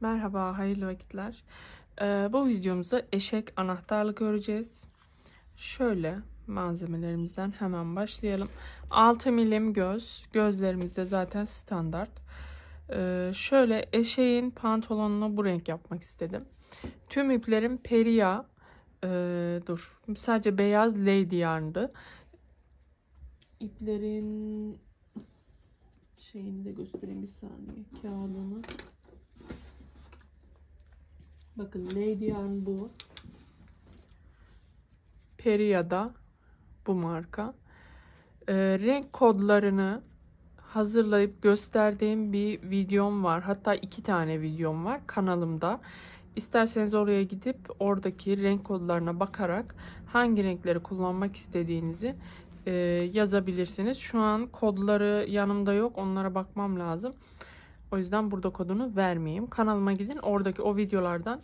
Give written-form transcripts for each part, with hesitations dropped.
Merhaba, hayırlı vakitler. Bu videomuzda eşek anahtarlık öreceğiz. Şöyle malzemelerimizden hemen başlayalım. 6 milim göz. Gözlerimiz de zaten standart. Şöyle eşeğin pantolonunu bu renk yapmak istedim. Tüm iplerim Peria. Sadece beyaz lady yarndı. İplerin şeyini de göstereyim bir saniye. Kağıdını. Bakın lady yarn bu. Peria'da bu marka. Renk kodlarını hazırlayıp gösterdiğim bir videom var. Hatta 2 tane videom var kanalımda. İsterseniz oraya gidip oradaki renk kodlarına bakarak hangi renkleri kullanmak istediğinizi yazabilirsiniz. Şu an kodları yanımda yok. Onlara bakmam lazım. O yüzden burada kodunu vermeyeyim. Kanalıma gidin. Oradaki o videolardan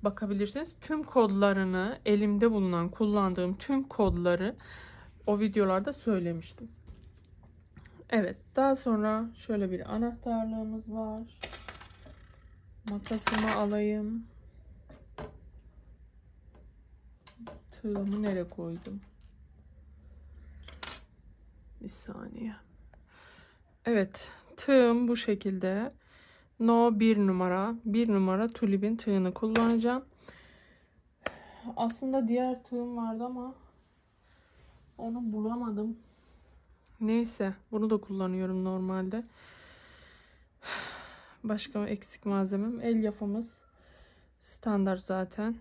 bakabilirsiniz. Tüm kodlarını, elimde bulunan kullandığım tüm kodları o videolarda söylemiştim. Evet, daha sonra şöyle bir anahtarlığımız var. Makasımı alayım. Tığımı nereye koydum? Bir saniye. Evet, tığım bu şekilde. No 1 numara. 1 numara tulipin tığını kullanacağım. Aslında diğer tığım vardı ama onu bulamadım. Neyse, bunu da kullanıyorum normalde. Başka eksik malzemem. Elyafımız standart zaten.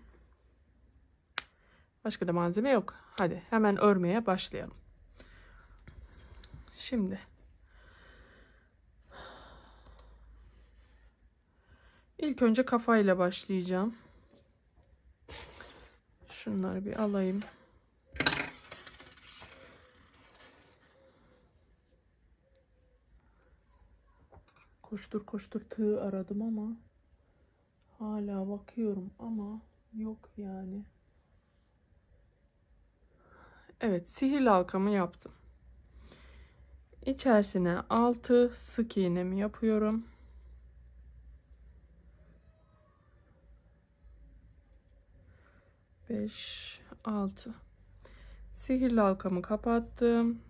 Başka da malzeme yok. Hadi hemen örmeye başlayalım. Şimdi ilk önce kafayla başlayacağım. Şunları bir alayım. Koştur koştur tığ aradım ama hala bakıyorum ama yok yani. Evet, sihirli halkamı yaptım. İçerisine 6 sık iğnemi yapıyorum. Beş, 6. Sihirli halkamı kapattım.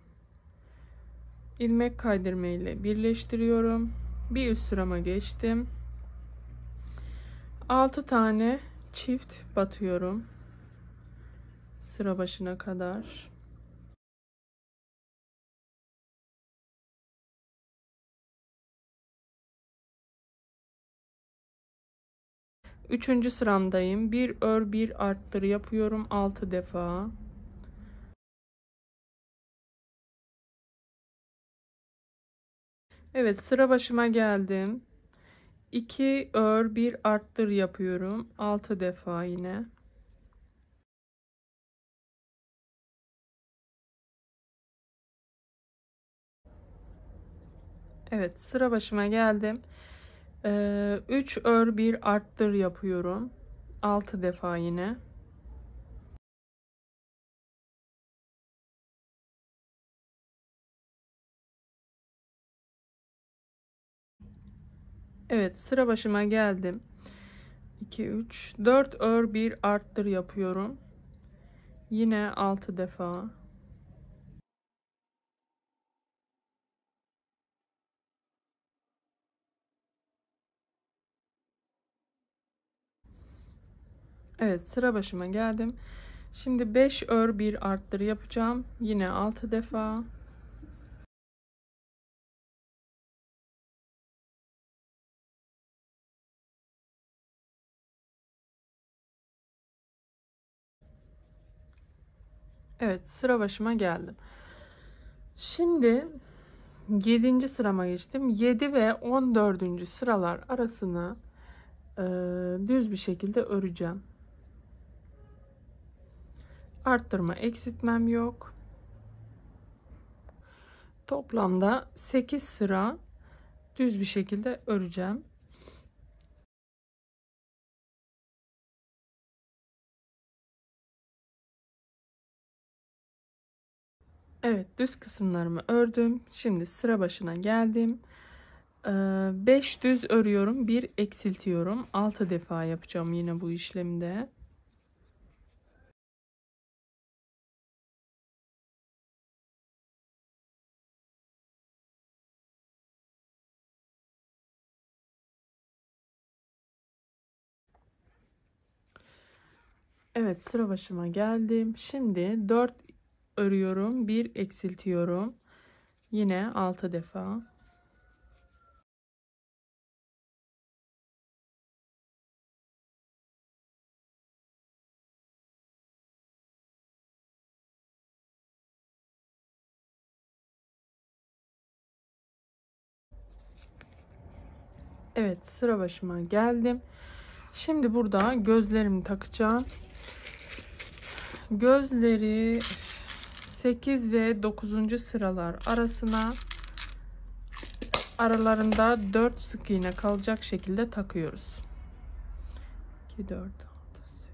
İlmek kaydırma ile birleştiriyorum. Bir üst sırama geçtim. 6 tane çift batıyorum. Sıra başına kadar. Üçüncü sıramdayım. Bir ör bir arttır yapıyorum 6 defa. Evet, sıra başıma geldim. 2 ör bir arttır yapıyorum 6 defa yine. Evet, sıra başıma geldim. 3 ör bir arttır yapıyorum 6 defa yine. Evet, sıra başıma geldim. 2 3 4 ör bir arttır yapıyorum. Yine 6 defa. Evet, sıra başıma geldim. Şimdi 5 ör bir arttır yapacağım. Yine 6 defa. Evet, sıra başıma geldim. Şimdi 7. sırama geçtim. 7 ve 14. sıralar arasını düz bir şekilde öreceğim. Arttırma, eksiltmem yok. Toplamda 8 sıra düz bir şekilde öreceğim. Evet, düz kısımlarımı ördüm. Şimdi sıra başına geldim. 5 düz örüyorum, bir eksiltiyorum. 6 defa yapacağım yine bu işlemde. Evet, sıra başıma geldim. Şimdi 4 örüyorum, bir eksiltiyorum. Yine 6 defa. Evet, sıra başıma geldim. Şimdi burada gözlerimi takacağım. Gözleri 8 ve 9. sıralar arasına, aralarında 4 sık iğne kalacak şekilde takıyoruz. 2, 4, 6, 8.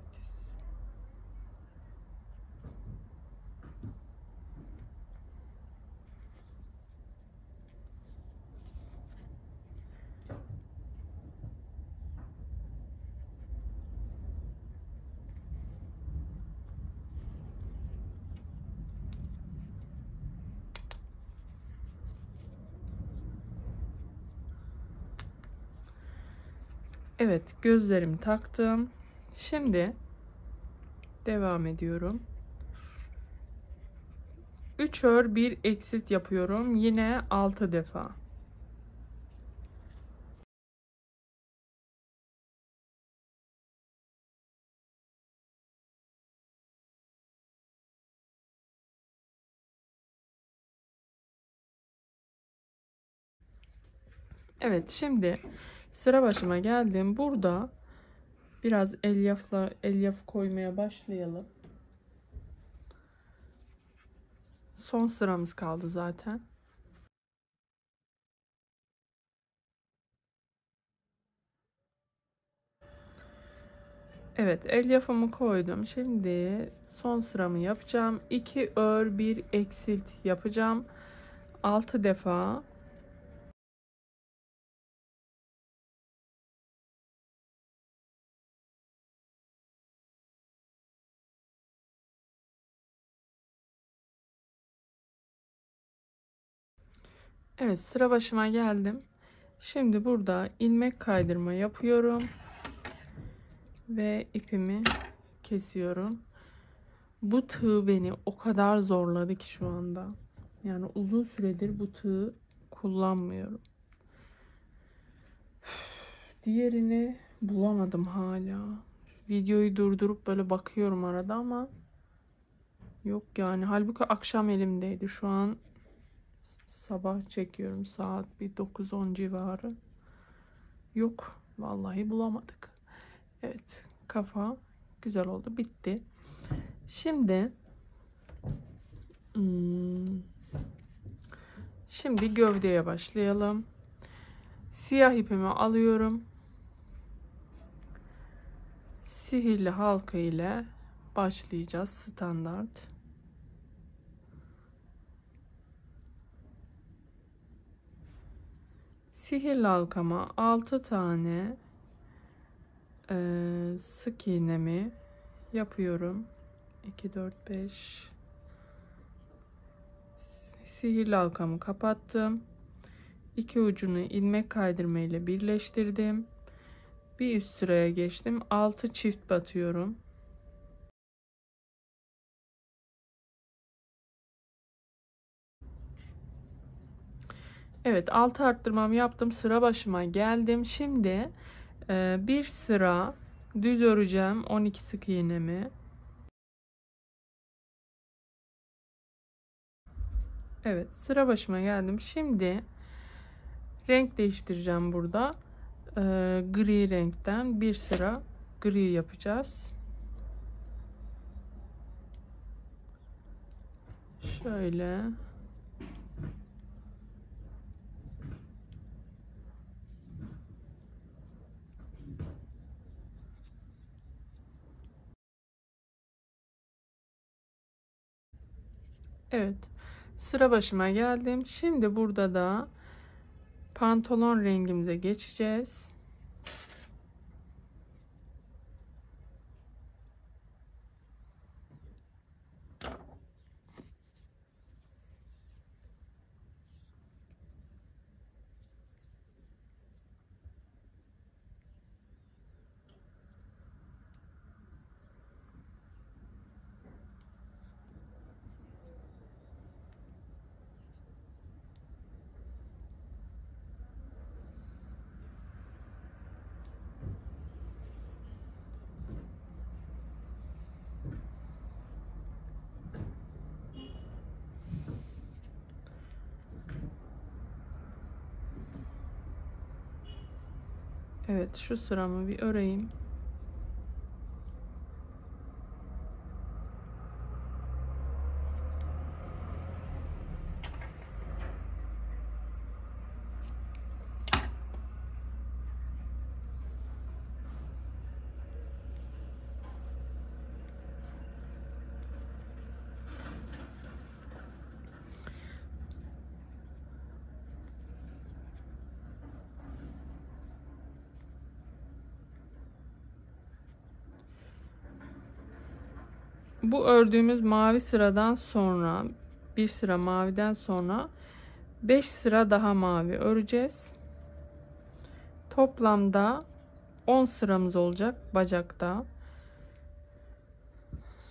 Evet, gözlerimi taktım. Şimdi devam ediyorum. 3 ör, bir eksilt yapıyorum. Yine 6 defa. Evet, şimdi sıra başıma geldim. Burada biraz elyaf koymaya başlayalım. Son sıramız kaldı zaten. Evet, elyafımı koydum. Şimdi son sıramı yapacağım. 2 ör, bir eksilt yapacağım. 6 defa. Evet, sıra başıma geldim. Şimdi burada ilmek kaydırma yapıyorum ve ipimi kesiyorum. Bu tığ beni o kadar zorladı ki şu anda. Yani uzun süredir bu tığı kullanmıyorum. Diğerini bulamadım hala. Videoyu durdurup böyle bakıyorum arada ama yok yani. Halbuki akşam elimdeydi. Şu an sabah çekiyorum. Saat bir 9-10 civarı. Yok. Vallahi bulamadık. Evet. Kafa güzel oldu. Bitti. Şimdi şimdi gövdeye başlayalım. Siyah ipimi alıyorum. Sihirli halka ile başlayacağız. Standart. Sihirli halkama 6 tane sık iğnemi yapıyorum. 2, 4, 5. Sihirli halkamı kapattım. İki ucunu ilmek kaydırma ile birleştirdim. Bir üst sıraya geçtim. 6 çift batıyorum. Evet, 6 arttırmamı yaptım. Sıra başıma geldim. Şimdi bir sıra düz öreceğim 12 sık iğnemi. Evet, sıra başıma geldim. Şimdi renk değiştireceğim burada. Gri renkten bir sıra gri yapacağız. Şöyle. Evet. Sıra başıma geldim. Şimdi burada da pantolon rengimize geçeceğiz. Evet, şu sıramı bir öreyim. Bu ördüğümüz mavi sıradan sonra, bir sıra maviden sonra 5 sıra daha mavi öreceğiz. Toplamda 10 sıramız olacak bacakta.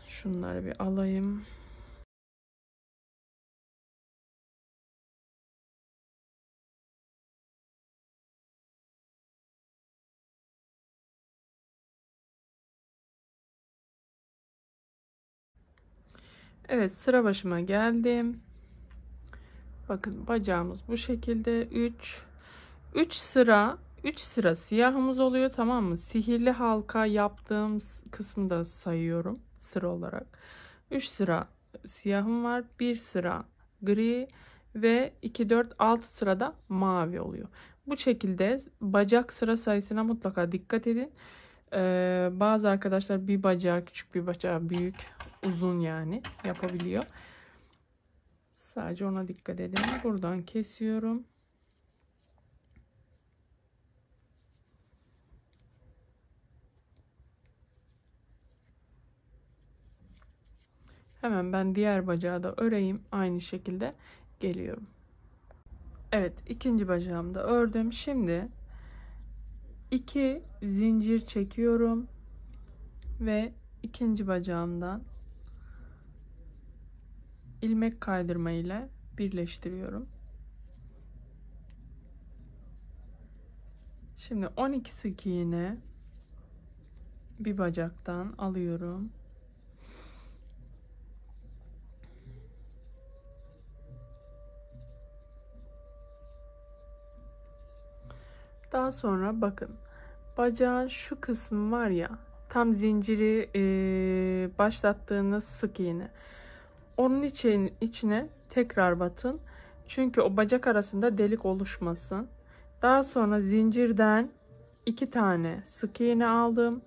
Şunları bir alayım. Evet, sıra başıma geldim. Bakın bacağımız bu şekilde 3 sıra siyahımız oluyor, tamam mı? Sihirli halka yaptığım kısmı da sayıyorum sıra olarak. 3 sıra siyahım var, 1 sıra gri ve 2 4 6 sırada mavi oluyor. Bu şekilde bacak sıra sayısına mutlaka dikkat edin. Bazı arkadaşlar bir bacağı küçük, bir bacağı büyük, uzun yani yapabiliyor. Sadece ona dikkat edin. Buradan kesiyorum. Hemen ben diğer bacağı da öreyim. Aynı şekilde geliyorum. Evet, ikinci bacağımı da ördüm. Şimdi 2 zincir çekiyorum ve ikinci bacağımdan ilmek kaydırma ile birleştiriyorum. Şimdi 12 sık iğne bir bacaktan alıyorum. Daha sonra bakın, bacağın şu kısmı var ya, tam zinciri başlattığınız sık iğne. Onun içine tekrar batın. Çünkü o bacak arasında delik oluşmasın. Daha sonra zincirden 2 tane sık iğne aldım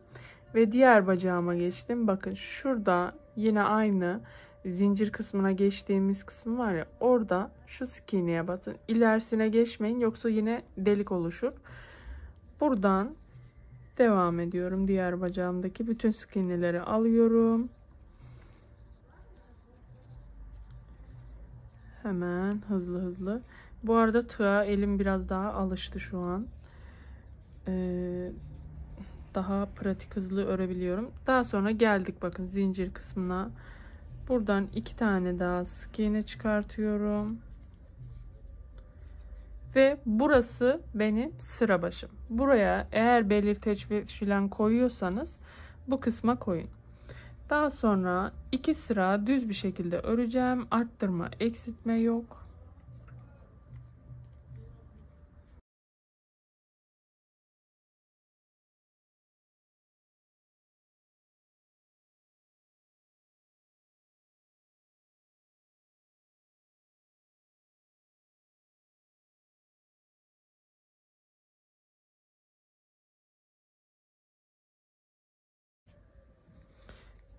ve diğer bacağıma geçtim. Bakın şurada yine aynı zincir kısmına geçtiğimiz kısım var ya, orada şu sık iğneye batın. İlerisine geçmeyin, yoksa yine delik oluşur. Buradan devam ediyorum. Diğer bacağımdaki bütün sık iğneleri alıyorum. Hemen hızlı hızlı. Bu arada tığa elim biraz daha alıştı şu an. Daha pratik, hızlı örebiliyorum. Daha sonra geldik bakın zincir kısmına. Buradan 2 tane daha sık iğne çıkartıyorum. Ve burası benim sıra başım. Buraya eğer belirteç falan koyuyorsanız bu kısma koyun. Daha sonra 2 sıra düz bir şekilde öreceğim. Arttırma, eksiltme yok.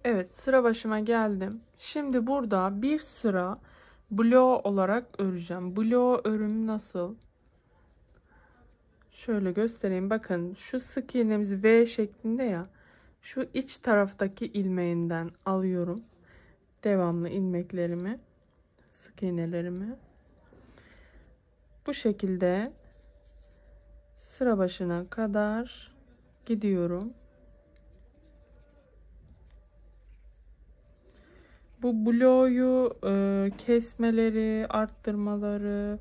Evet, sıra başıma geldim. Şimdi burada bir sıra bloğ olarak öreceğim. Bloğ örümü nasıl? Şöyle göstereyim. Bakın şu sık iğnemiz V şeklinde ya. Şu iç taraftaki ilmeğinden alıyorum. Devamlı ilmeklerimi, sık iğnelerimi. Bu şekilde sıra başına kadar gidiyorum. Bu bloğu kesmeleri, arttırmaları,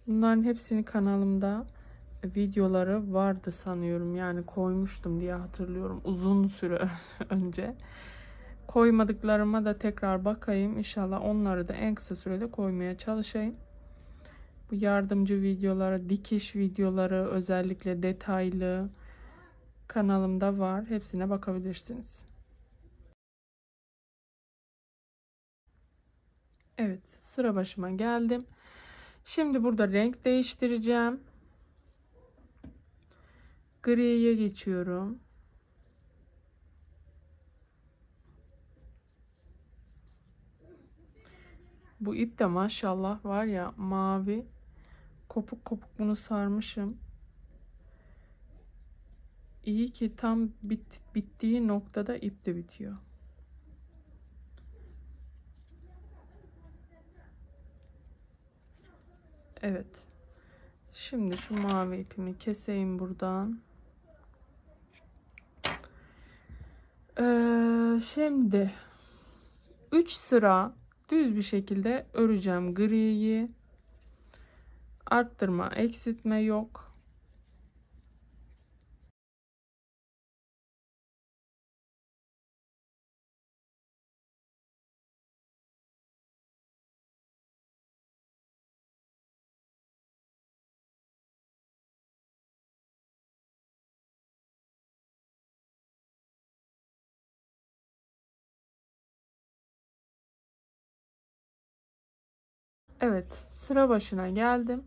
bunların hepsini kanalımda videoları vardı sanıyorum. Yani koymuştum diye hatırlıyorum uzun süre önce. Koymadıklarıma da tekrar bakayım. İnşallah onları da en kısa sürede koymaya çalışayım. Bu yardımcı videoları, dikiş videoları özellikle detaylı kanalımda var. Hepsine bakabilirsiniz. Evet, sıra başıma geldim. Şimdi burada renk değiştireceğim. Griye geçiyorum. Bu ip de maşallah var ya, mavi. Kopuk kopuk bunu sarmışım. İyi ki tam bittiği noktada ip de bitiyor. Evet. Şimdi şu mavi ipimi keseyim buradan. Şimdi 3 sıra düz bir şekilde öreceğim griyi. Arttırma, eksiltme yok. Evet, sıra başına geldim.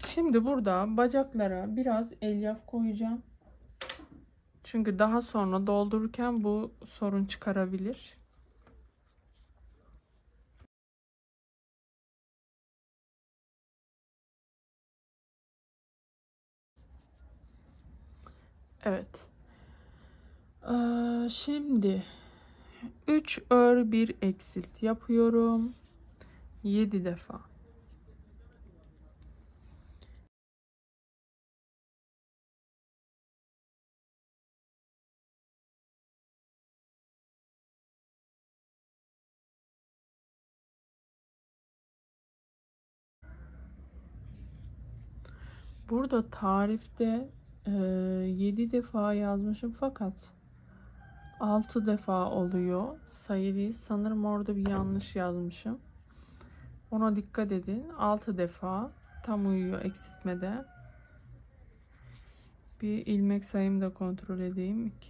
Şimdi burada bacaklara biraz elyaf koyacağım. Çünkü daha sonra doldururken bu sorun çıkarabilir. Evet. Şimdi 3 ör 1 eksilt yapıyorum. 7 defa. Burada tarifte 7 defa yazmışım fakat 6 defa oluyor. Sayı değil. Sanırım orada bir yanlış yazmışım. Ona dikkat edin. 6 defa tam uyuyor eksiltmede. Bir ilmek sayımı da kontrol edeyim. 2.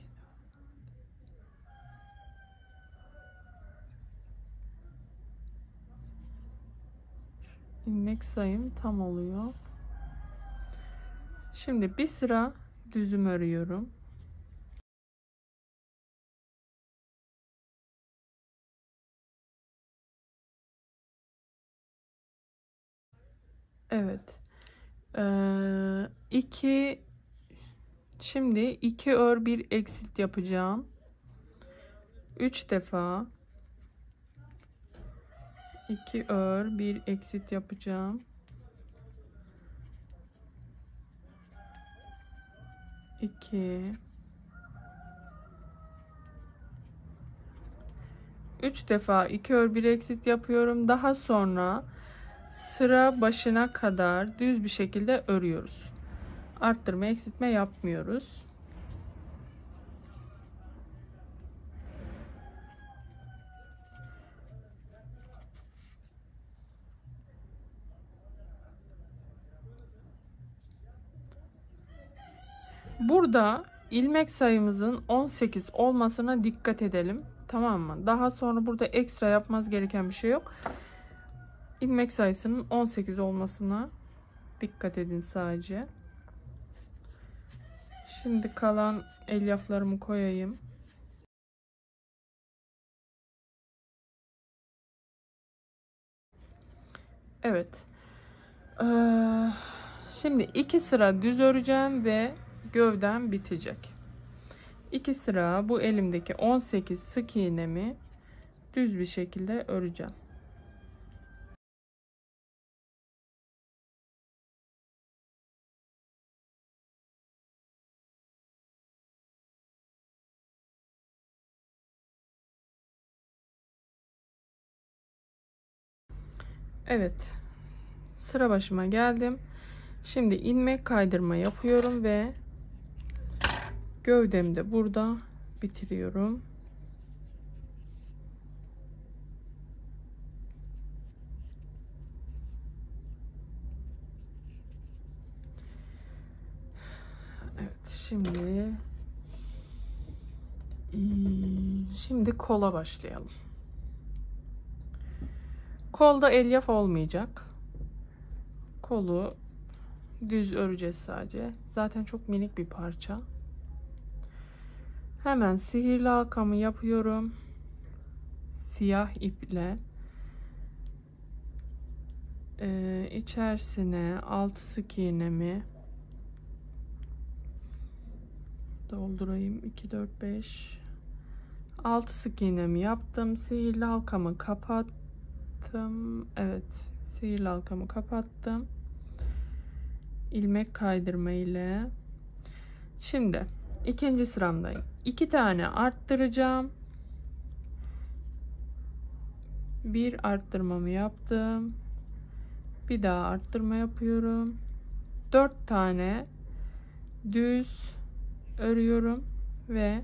İlmek sayım tam oluyor. Şimdi bir sıra düzüm örüyorum. Evet. 2 Şimdi 2 ör 1 eksilt yapacağım. 3 defa 2 ör 1 eksilt yapacağım. 2 3 defa 2 ör 1 eksilt yapıyorum. Daha sonra sıra başına kadar düz bir şekilde örüyoruz. Arttırma, eksiltme yapmıyoruz. Burada ilmek sayımızın 18 olmasına dikkat edelim. Tamam mı? Daha sonra burada ekstra yapmamız gereken bir şey yok. İlmek sayısının 18 olmasına dikkat edin sadece. Şimdi kalan elyaflarımı koyayım. Evet. Şimdi 2 sıra düz öreceğim ve gövdem bitecek. 2 sıra bu elimdeki 18 sık iğnemi düz bir şekilde öreceğim. Evet, sıra başıma geldim. Şimdi ilmek kaydırma yapıyorum ve gövdemi de burada bitiriyorum. Evet, şimdi kola başlayalım. Kolda elyaf olmayacak. Kolu düz öreceğiz sadece. Zaten çok minik bir parça. Hemen sihirli halkamı yapıyorum. Siyah iple. İçerisine 6 sık iğnemi doldurayım. 2 4 5 6 sık iğnemi yaptım. Sihirli halkamı kapattım. Evet, sihirli halkamı kapattım. İlmek kaydırma ile. Şimdi ikinci sıramdayım. 2 tane arttıracağım. Bir arttırmamı yaptım. Bir daha arttırma yapıyorum. 4 tane düz örüyorum ve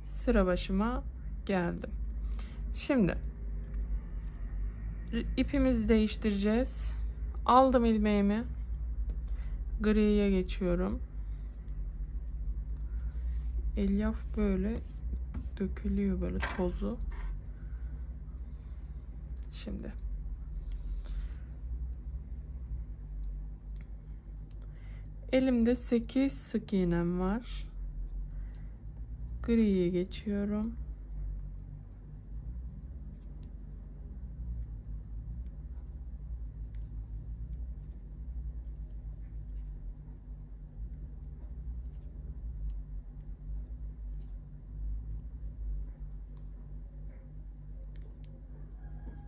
sıra başıma geldim. Şimdi ipimizi değiştireceğiz. Aldım ilmeğimi. Griye geçiyorum. Elyaf böyle dökülüyor, böyle tozu. Şimdi elimde 8 sık iğnem var. Griye geçiyorum.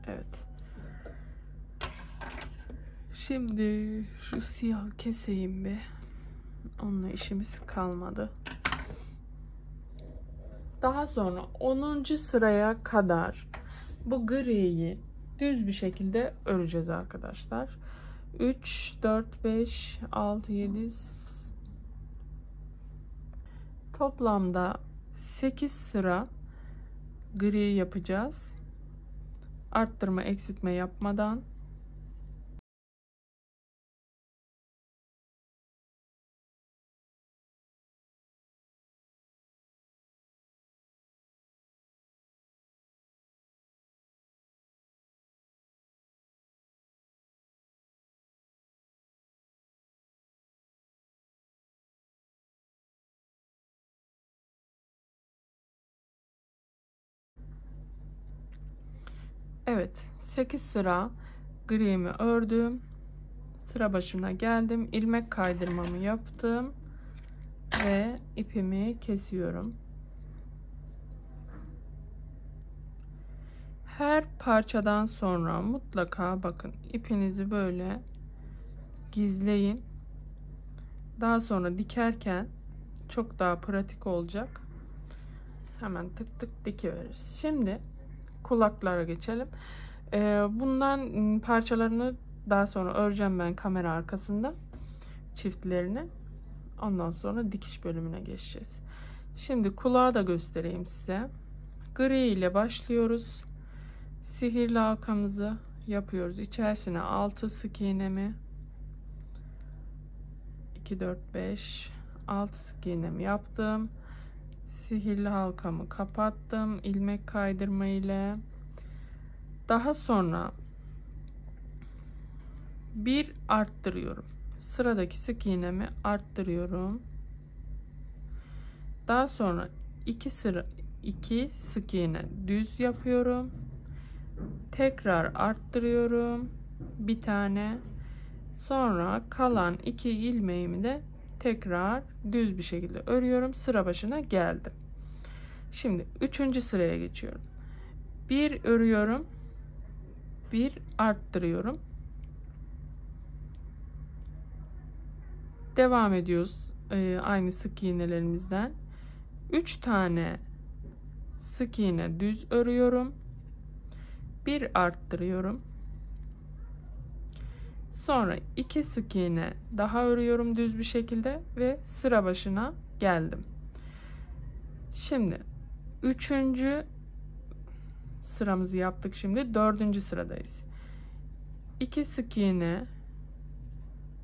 Evet. Şimdi şu siyah keseyim bir. Onunla işimiz kalmadı. Daha sonra 10. sıraya kadar bu griyi düz bir şekilde öreceğiz arkadaşlar. 3 4 5 6 7 toplamda 8 sıra gri yapacağız. Arttırma eksiltme yapmadan. Evet, 8 sıra gri'mi ördüm. Sıra başına geldim. İlmek kaydırmamı yaptım ve ipimi kesiyorum. Her parçadan sonra mutlaka bakın, ipinizi böyle gizleyin. Daha sonra dikerken çok daha pratik olacak. Hemen tık tık dikiveririz. Şimdi kulaklara geçelim. Bundan parçalarını daha sonra öreceğim ben kamera arkasında, çiftlerini. Ondan sonra dikiş bölümüne geçeceğiz. Şimdi kulağı da göstereyim size. Gri ile başlıyoruz. Sihirli halkamızı yapıyoruz. İçerisine 6 sık iğnemi, 2 4 5 6 sık iğnemi yaptım. Sihirli halkamı kapattım ilmek kaydırma ile. Daha sonra bir arttırıyorum. Sıradaki sık iğnemi arttırıyorum. Daha sonra 2 sık iğne düz yapıyorum. Tekrar arttırıyorum. Bir tane. Sonra kalan 2 ilmeğimi de tekrar düz bir şekilde örüyorum. Sıra başına geldim. Şimdi 3. sıraya geçiyorum. Bir örüyorum, bir arttırıyorum. Devam ediyoruz aynı sık iğnelerimizden. 3 tane sık iğne düz örüyorum. Bir arttırıyorum. Sonra 2 sık iğne daha örüyorum düz bir şekilde ve sıra başına geldim. Şimdi 3. sıramızı yaptık. Şimdi 4. sıradayız. 2 sık iğne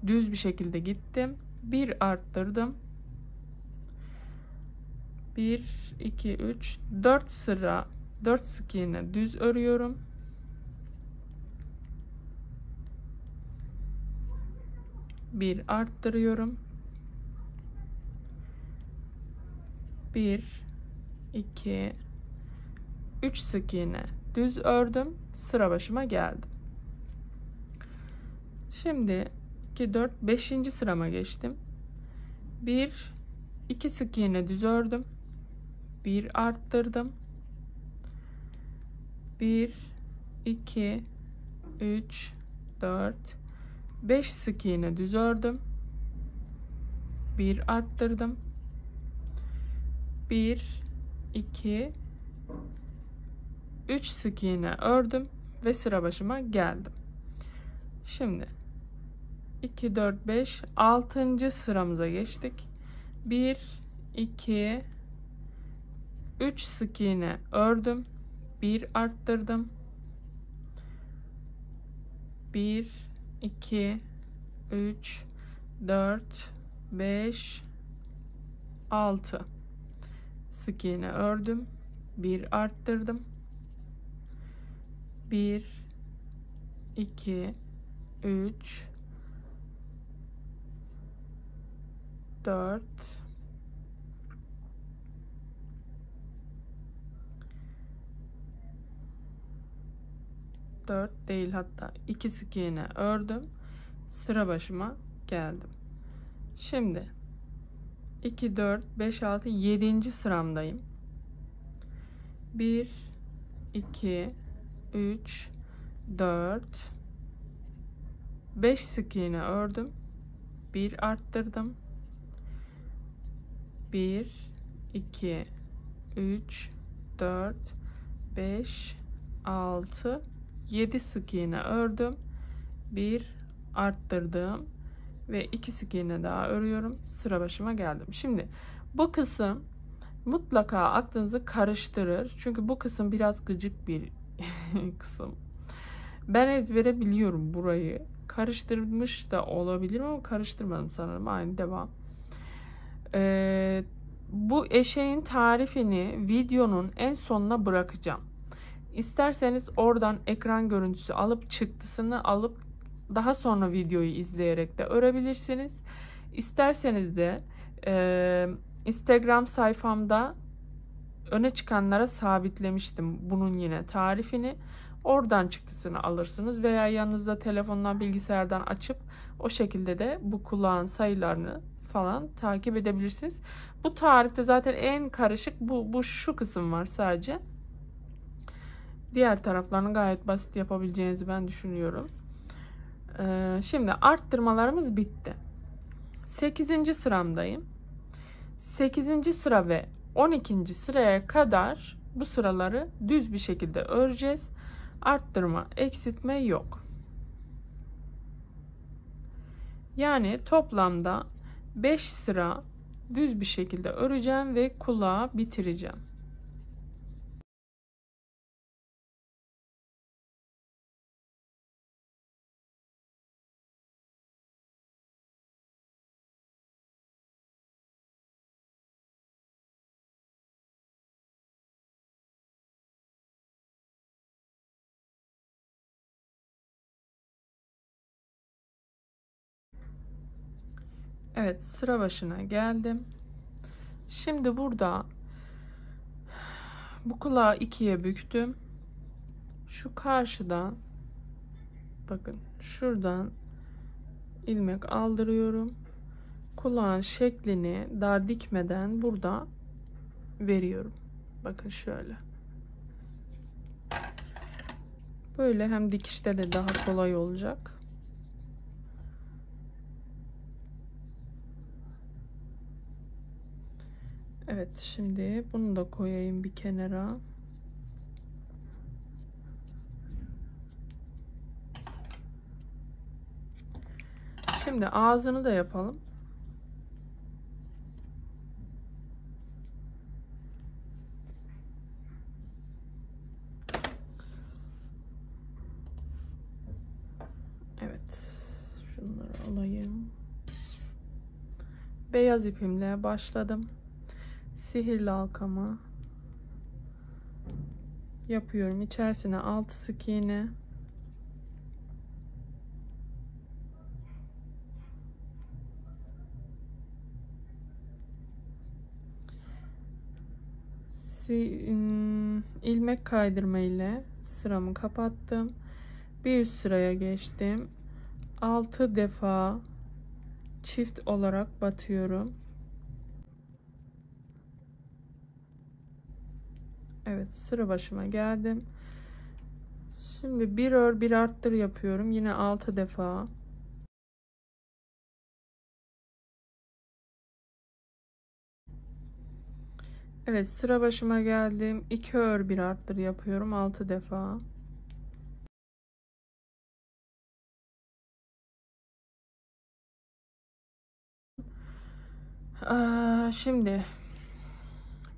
düz bir şekilde gittim. Bir arttırdım. 1 2 3 4 sıra 4 sık iğne düz örüyorum. Bir arttırıyorum. 1 2 3 sık iğne düz ördüm. Sıra başıma geldim. Şimdi 2 4 5. sırama geçtim. 1 2 sık iğne düz ördüm. Bir arttırdım. 1 2 3 4 5 sık iğne düz ördüm. Bir arttırdım. 1 2 3 sık iğne ördüm ve sıra başıma geldim. Şimdi 2 4 5 6. sıramıza geçtik. 1 2 3 sık iğne ördüm. Bir arttırdım. 1 2 3 4 5 6 sık iğne ördüm. Bir arttırdım. 1 2 3 4 4 değil, hatta 2 sık iğne ördüm. Sıra başıma geldim. Şimdi 2 4 5 6 7. sıramdayım. 1 2 3 4 5 sık iğne ördüm. Bir arttırdım. 1 2 3 4 5 6 7 sık iğne ördüm. Bir arttırdım ve 2 sık iğne daha örüyorum. Sıra başıma geldim. Şimdi bu kısım mutlaka aklınızı karıştırır. Çünkü bu kısım biraz gıcık bir kısım. Ben ezbere biliyorum burayı. Karıştırmış da olabilirim ama karıştırmadım sanırım. Aynı devam. Bu eşeğin tarifini videonun en sonuna bırakacağım. İsterseniz oradan ekran görüntüsü alıp çıktısını alıp daha sonra videoyu izleyerek de örebilirsiniz. İsterseniz de Instagram sayfamda öne çıkanlara sabitlemiştim bunun yine tarifini. Oradan çıktısını alırsınız veya yanınızda telefondan, bilgisayardan açıp o şekilde de bu kulağın sayılarını falan takip edebilirsiniz. Bu tarifte zaten en karışık bu şu kısım var sadece. Diğer taraflarını gayet basit yapabileceğinizi ben düşünüyorum. Şimdi arttırmalarımız bitti. 8. sıramdayım. 8. sıra ve 12. sıraya kadar bu sıraları düz bir şekilde öreceğiz. Arttırma, eksiltme yok. Yani toplamda 5 sıra düz bir şekilde öreceğim ve kulağı bitireceğim. Evet, sıra başına geldim. Şimdi burada bu kulağı ikiye büktüm. Şu karşıdan, bakın şuradan ilmek aldırıyorum. Kulağın şeklini daha dikmeden burada veriyorum. Bakın şöyle. Böyle hem dikişte de daha kolay olacak. Evet, şimdi bunu da koyayım bir kenara. Şimdi ağzını da yapalım. Evet, şunları alayım. Beyaz ipimle başladım. Sihirli halkamı yapıyorum. İçerisine 6 sık iğne. ilmek kaydırma ile sıramı kapattım. Bir üst sıraya geçtim. 6 defa çift olarak batıyorum. Evet, sıra başıma geldim. Şimdi bir ör bir arttır yapıyorum. Yine 6 defa. Evet, sıra başıma geldim. 2 ör bir arttır yapıyorum 6 defa. Şimdi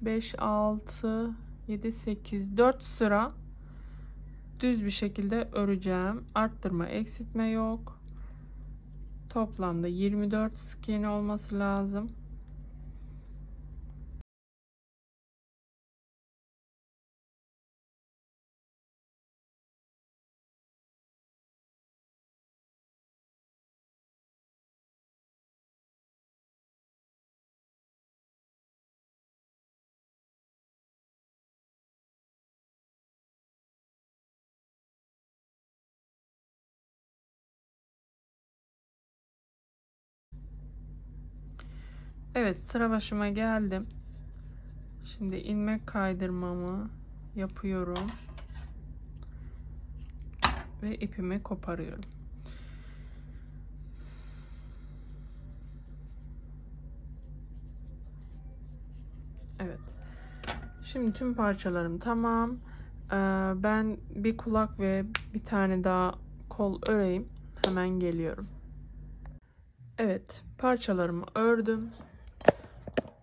5 6 7 8 4 sıra düz bir şekilde öreceğim. Arttırma, eksiltme yok. Toplamda 24 sık iğne olması lazım. Evet, sıra başıma geldim. Şimdi ilmek kaydırmamı yapıyorum ve ipimi koparıyorum. Evet. Şimdi tüm parçalarım tamam. Ben bir kulak ve bir tane daha kol öreyim. Hemen geliyorum. Evet, parçalarımı ördüm.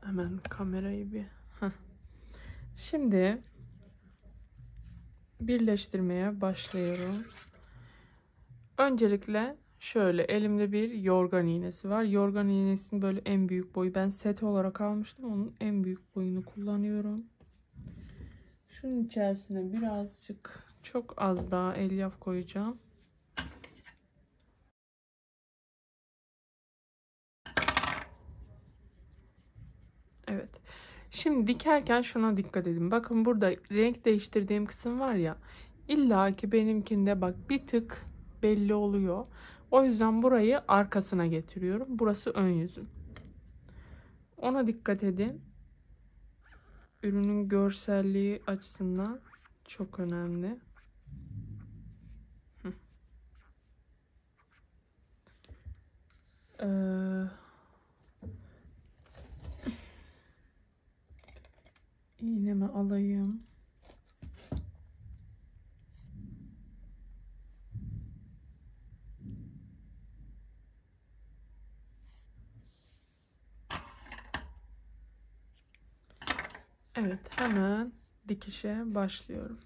Hemen kamerayı bir. Heh. Şimdi birleştirmeye başlıyorum. Öncelikle şöyle elimde bir yorgan iğnesi var. Yorgan iğnesinin böyle en büyük boyu. Ben set olarak almıştım. Onun en büyük boyunu kullanıyorum. Şunun içerisine birazcık, çok az daha elyaf koyacağım. Evet. Şimdi dikerken şuna dikkat edin. Bakın burada renk değiştirdiğim kısım var ya. İlla ki benimkinde bak bir tık belli oluyor. O yüzden burayı arkasına getiriyorum. Burası ön yüzüm. Ona dikkat edin. Ürünün görselliği açısından çok önemli. İğnemi alayım. Evet, hemen dikişe başlıyorum.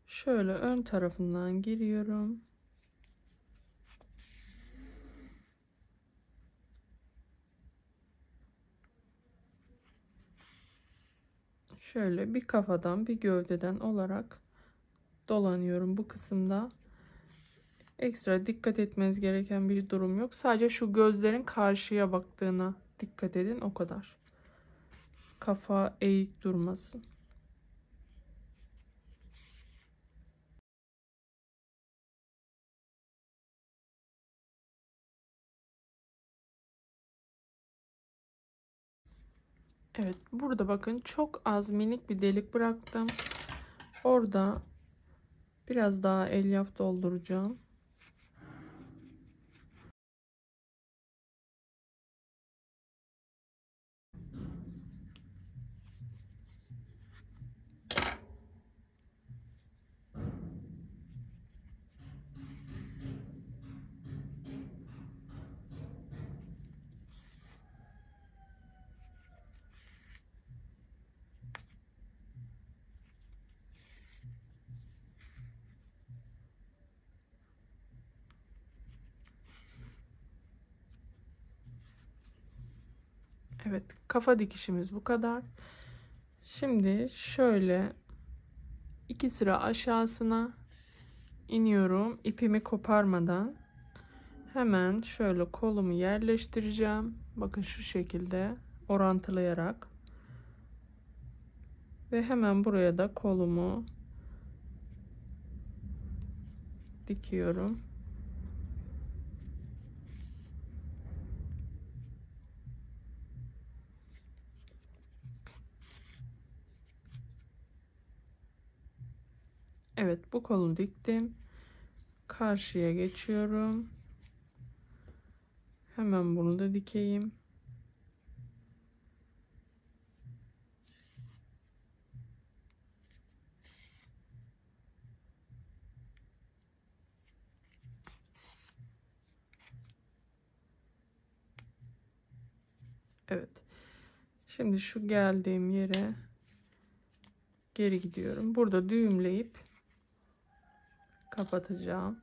Şöyle ön tarafından giriyorum. Şöyle bir kafadan bir gövdeden olarak dolanıyorum bu kısımda. Ekstra dikkat etmeniz gereken bir durum yok. Sadece şu gözlerin karşıya baktığına dikkat edin, o kadar. Kafa eğik durmasın. Evet, burada bakın çok az minik bir delik bıraktım. Orada biraz daha elyaf dolduracağım. Evet, kafa dikişimiz bu kadar. Şimdi şöyle 2 sıra aşağısına iniyorum. İpimi koparmadan hemen şöyle kolumu yerleştireceğim. Bakın şu şekilde orantılayarak ve hemen buraya da kolumu dikiyorum. Evet, bu kolu diktim. Karşıya geçiyorum. Hemen bunu da dikeyim. Evet. Şimdi şu geldiğim yere geri gidiyorum. Burada düğümleyip kapatacağım.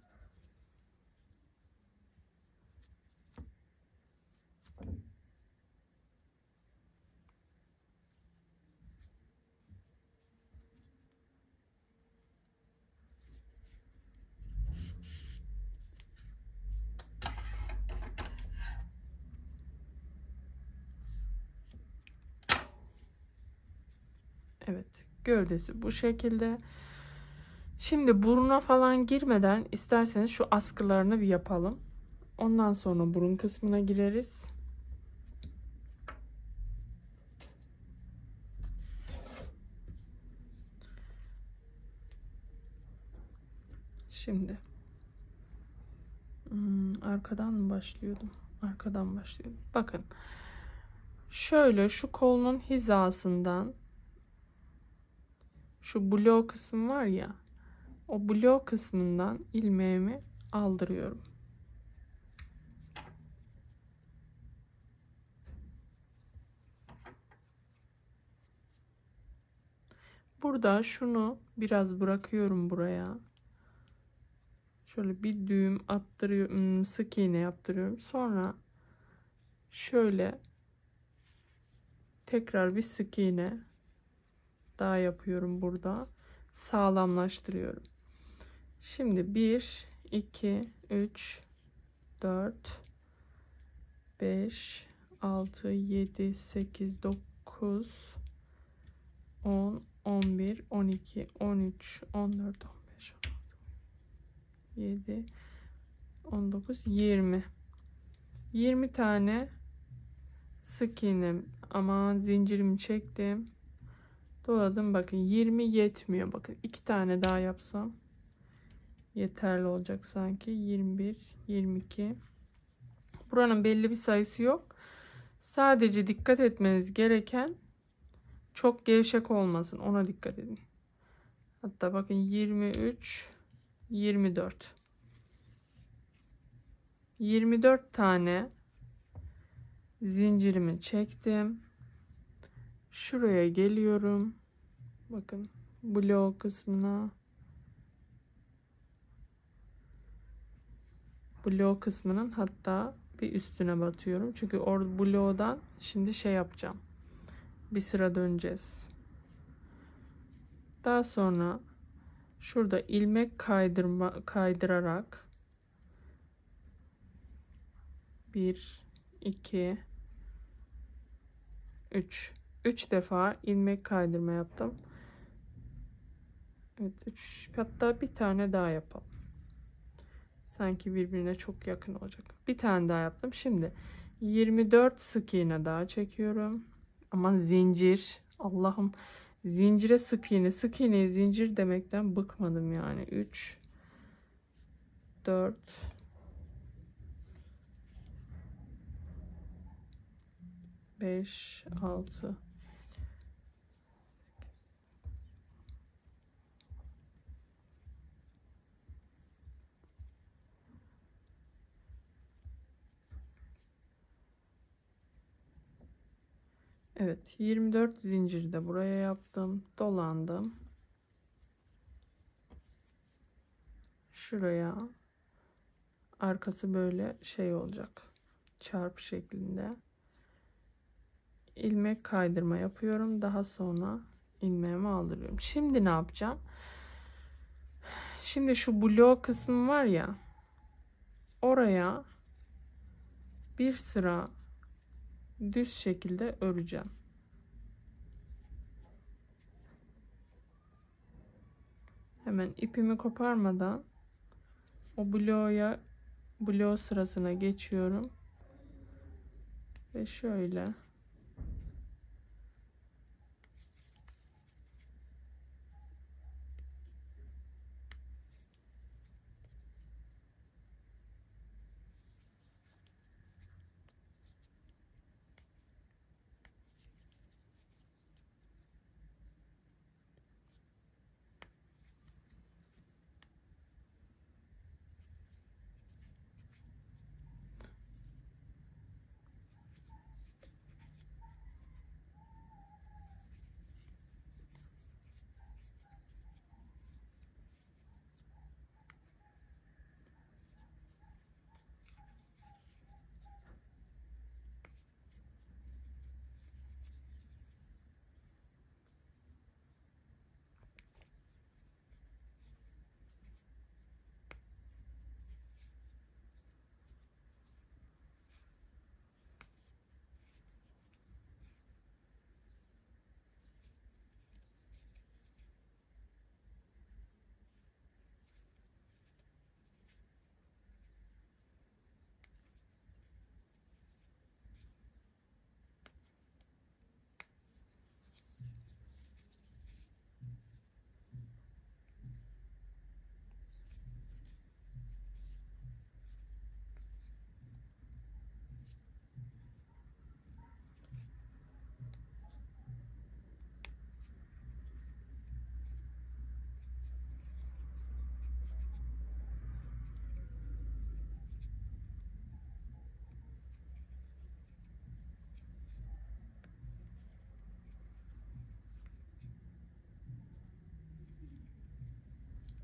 Evet, gövdesi bu şekilde. Şimdi buruna falan girmeden isterseniz şu askılarını bir yapalım. Ondan sonra burun kısmına gireriz. Şimdi arkadan mı başlıyordum? Arkadan başlıyordum. Bakın. Şöyle şu kolunun hizasından şu blok kısmı var ya, o blok kısmından ilmeğimi aldırıyorum. Burada şunu biraz bırakıyorum buraya. Şöyle bir düğüm attırıyorum, sık iğne yaptırıyorum. Sonra şöyle tekrar bir sık iğne daha yapıyorum burada. Sağlamlaştırıyorum. Şimdi 1, 2, 3, 4, 5, 6, 7, 8, 9, 10, 11, 12, 13, 14, 15, 17, 19, 20. 20 tane sık iğnem ama zincirimi çektim. Doladım. Bakın 20 yetmiyor. Bakın 2 tane daha yapsam yeterli olacak sanki. 21, 22. Buranın belli bir sayısı yok. Sadece dikkat etmeniz gereken çok gevşek olmasın. Ona dikkat edin. Hatta bakın 23, 24. 24 tane zincirimi çektim. Şuraya geliyorum. Bakın blok kısmına. Blok kısmının hatta bir üstüne batıyorum. Çünkü orada bloğdan şimdi şey yapacağım. Bir sıra döneceğiz. Daha sonra şurada ilmek kaydırarak 1, 2, 3 defa ilmek kaydırma yaptım. Evet, 3, hatta bir tane daha yapalım. Sanki birbirine çok yakın olacak. Bir tane daha yaptım. Şimdi 24 sık iğne daha çekiyorum. Aman zincir. Allah'ım, zincire sık iğne. Sık iğneye zincir demekten bıkmadım yani. 3, 4, 5, 6. Evet, 24 zinciri de buraya yaptım. Dolandım. Şuraya. Arkası böyle şey olacak. Çarpı şeklinde. İlmek kaydırma yapıyorum. Daha sonra ilmeğimi aldırıyorum. Şimdi ne yapacağım? Şimdi şu blok kısmı var ya. Oraya bir sıra düz şekilde öreceğim. Hemen ipimi koparmadan o blok sırasına geçiyorum ve şöyle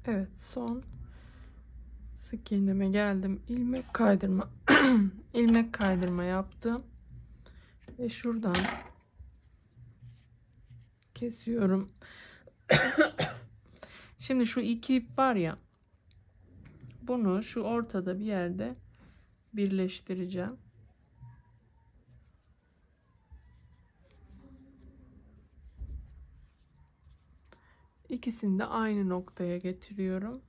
evet, son sık iğneme geldim. İlmek kaydırma ilmek kaydırma yaptım ve şuradan kesiyorum. Şimdi şu iki ip var ya, bunu şu ortada bir yerde birleştireceğim. İkisini de aynı noktaya getiriyorum.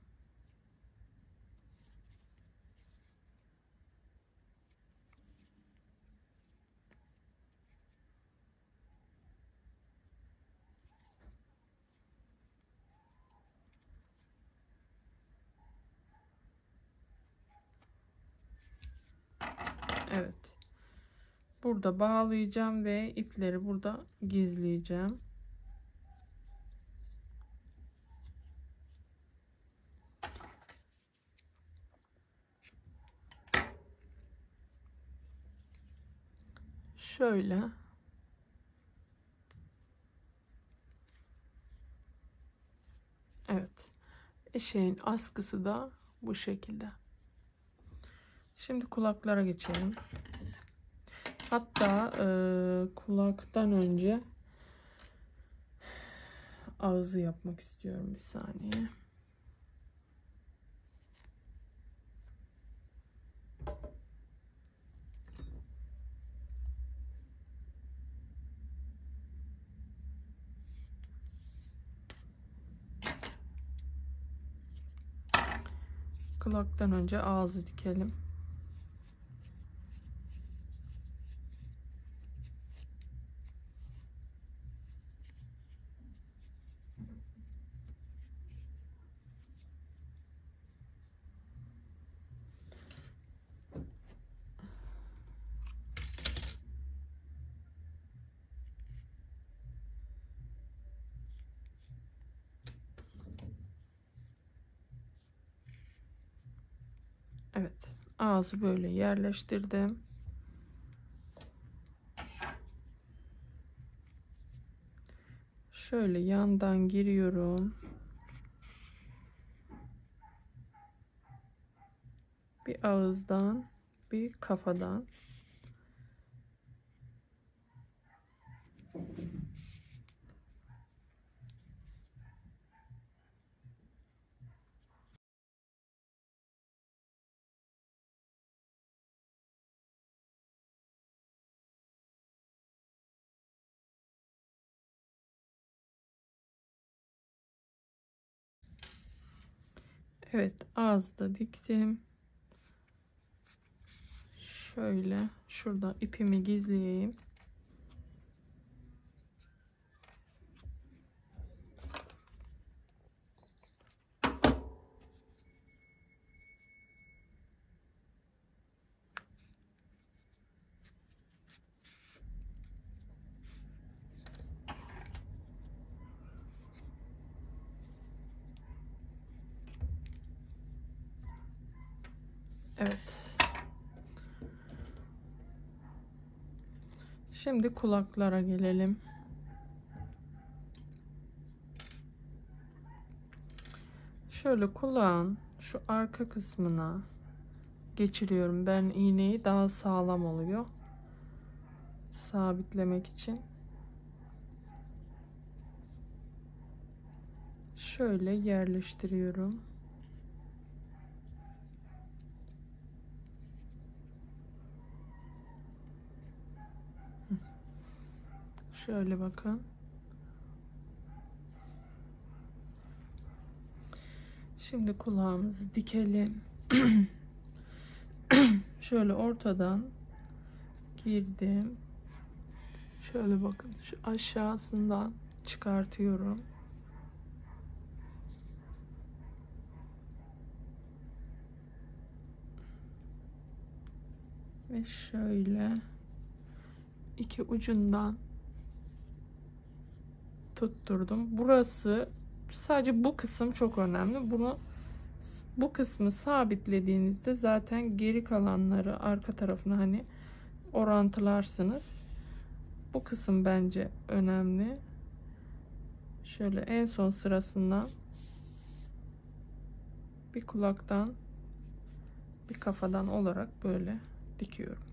Evet. Burada bağlayacağım ve ipleri burada gizleyeceğim. Şöyle. Evet. Eşeğin askısı da bu şekilde. Şimdi kulaklara geçelim. Hatta kulaktan önce ağzı yapmak istiyorum, bir saniye. Kulaktan önce ağzı dikelim. Evet, ağzı böyle yerleştirdim. Şöyle yandan giriyorum. Bir ağızdan, bir kafadan. Evet, ağızda diktim. Şöyle şurada ipimi gizleyeyim. Evet. Şimdi kulaklara gelelim. Şöyle kulağın şu arka kısmına geçiriyorum. Ben iğneyi daha sağlam oluyor. Sabitlemek için. Şöyle yerleştiriyorum. Şöyle bakın. Şimdi kulağımızı dikelim. Şöyle ortadan girdim. Şöyle bakın. Şu aşağısından çıkartıyorum. Ve şöyle iki ucundan tutturdum. Burası sadece bu kısım çok önemli. Bu kısmı sabitlediğinizde zaten geri kalanları arka tarafına hani orantılarsınız. Bu kısım bence önemli. Şöyle en son sırasından bir kulaktan bir kafadan olarak böyle dikiyorum.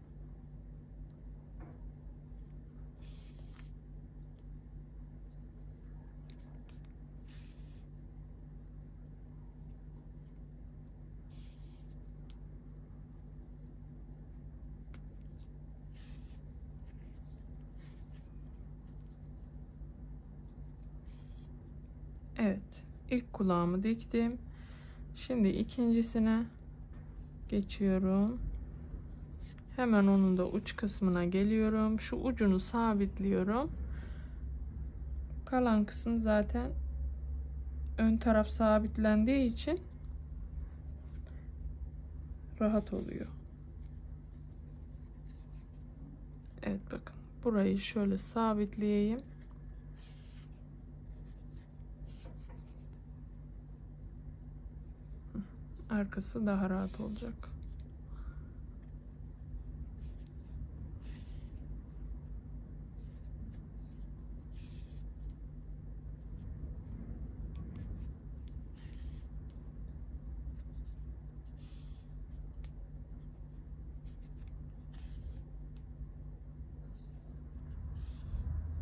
Evet, ilk kulağımı diktim. Şimdi ikincisine geçiyorum. Hemen onun da uç kısmına geliyorum. Şu ucunu sabitliyorum. Kalan kısım zaten ön taraf sabitlendiği için rahat oluyor. Evet bakın. Burayı şöyle sabitleyeyim. Arkası daha rahat olacak.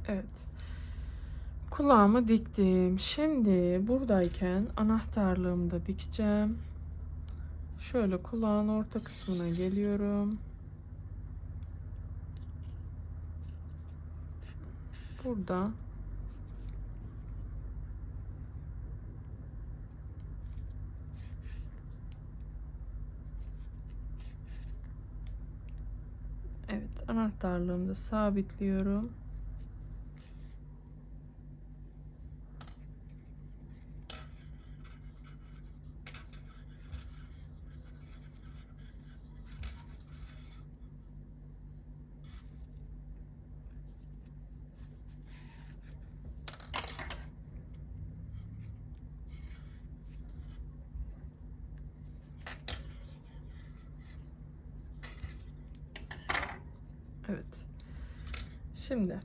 Evet. Kulağımı diktim. Şimdi buradayken anahtarlığımı da dikeceğim. Şöyle kulağın orta kısmına geliyorum. Burada evet, anahtarlığımı da sabitliyorum. Şimdi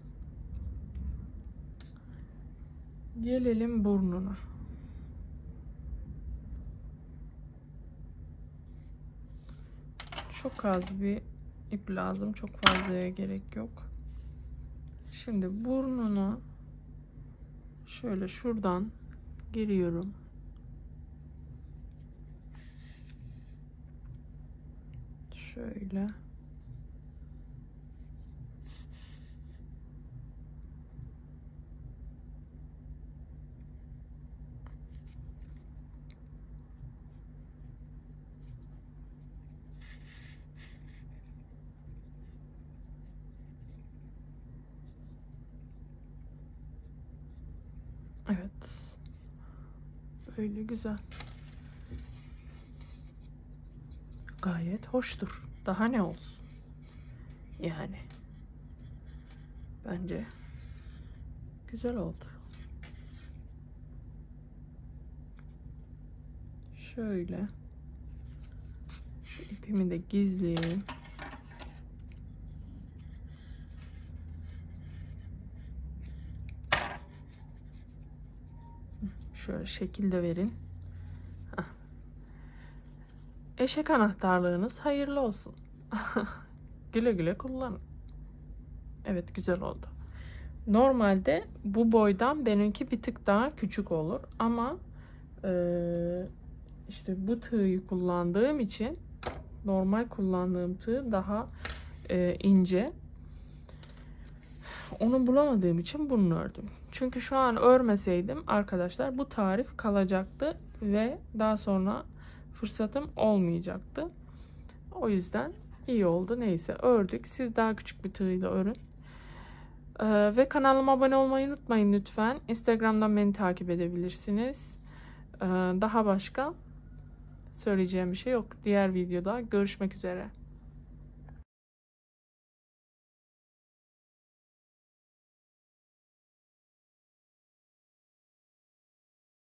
gelelim burnuna. Çok az bir ip lazım. Çok fazlaya gerek yok. Şimdi burnuna şöyle şuradan giriyorum. Şöyle. Evet. Böyle güzel. Gayet hoştur. Daha ne olsun? Yani. Bence güzel oldu. Şöyle. Şu ipimi de gizleyeyim. Şöyle şekilde verin. Heh. Eşek anahtarlığınız hayırlı olsun. Güle güle kullanın. Evet, güzel oldu. Normalde bu boydan benimki bir tık daha küçük olur. Ama işte bu tığı kullandığım için, normal kullandığım tığ daha ince. Onu bulamadığım için bunu ördüm. Çünkü şu an örmeseydim arkadaşlar bu tarif kalacaktı ve daha sonra fırsatım olmayacaktı. O yüzden iyi oldu. Neyse, ördük. Siz daha küçük bir tığıyla örün. Ve kanalıma abone olmayı unutmayın lütfen. Instagram'dan beni takip edebilirsiniz. Daha başka söyleyeceğim bir şey yok. Diğer videoda görüşmek üzere.